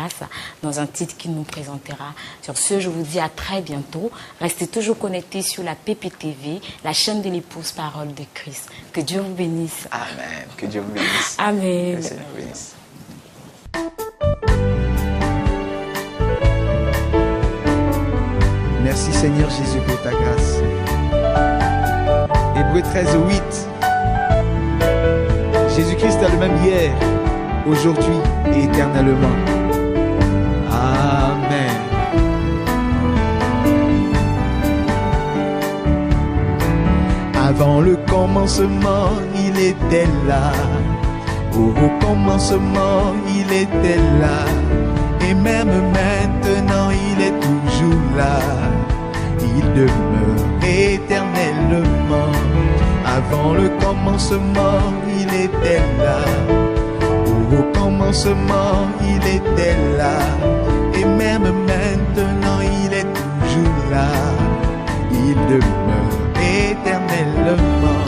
passe dans un titre qu'il nous présentera. Sur ce, je vous dis à très bientôt. Restez toujours connectés sur la PPTV, la chaîne de l'épouse Parole de Christ. Que Dieu vous bénisse. Amen. Que Dieu vous bénisse. Amen. Que le Seigneur vous bénisse. Merci Seigneur Jésus pour ta grâce. Hébreux 13:8. Jésus-Christ est le même hier, aujourd'hui et éternellement. Amen. Avant le commencement, il était là. Au commencement, il était là. Et même maintenant, il est toujours là. Il demeure éternellement. Avant le commencement, il était là. Au commencement, il était là. Et même maintenant, il est toujours là. Il demeure éternellement.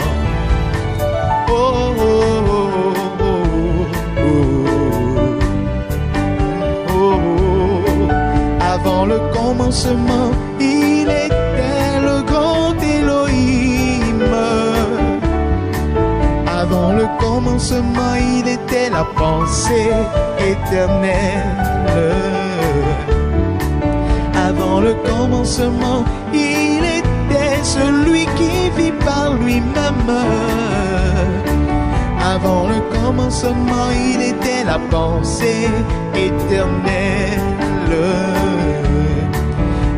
Oh, oh, oh, oh, oh, oh. Avant le commencement, il était le grand Elohim. Avant le commencement, il était la pensée éternelle. Avant le commencement, il était celui qui vit par lui-même. Avant le commencement, il était la pensée éternelle.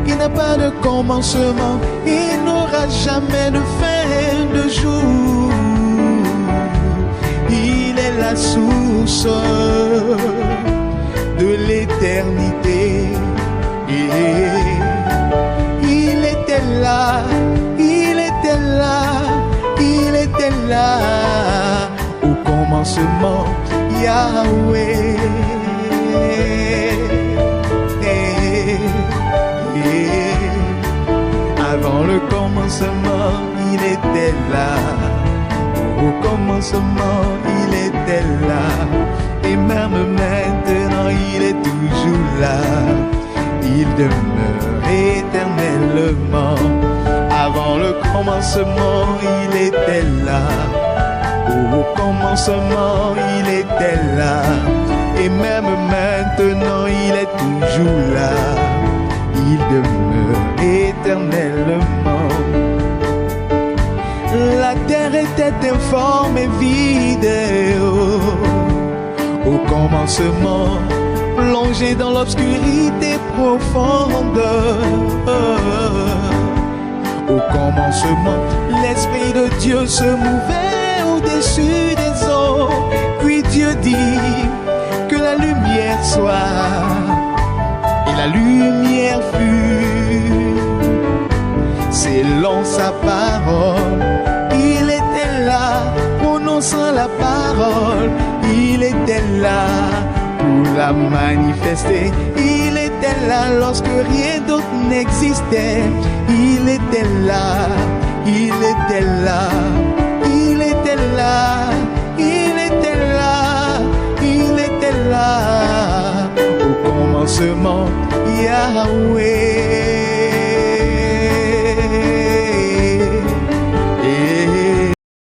Il n'a pas de commencement, il n'aura jamais de fin de jour. Il est la source de l'éternité. Il était là, il était là, il était là. Au commencement, Yahweh. Avant le commencement, il était là. Au commencement, il était là. Et même maintenant, il est toujours là. Il demeure éternellement. Avant le commencement, il était là. Au commencement, il était là. Et même maintenant, il est toujours là. Il demeure éternellement. La terre était informe et vide. Au commencement, plongé dans l'obscurité profonde. Au commencement, l'Esprit de Dieu se mouvait au-dessus des eaux. Puis Dieu dit que la lumière soit. Et la lumière fut. Selon sa parole, il était là, prononçant la parole. Il était là pour la manifester. Il était là lorsque rien d'autre n'existait. Il était là, il était là, il était là, il était là, il était là. Au commencement, Yahweh.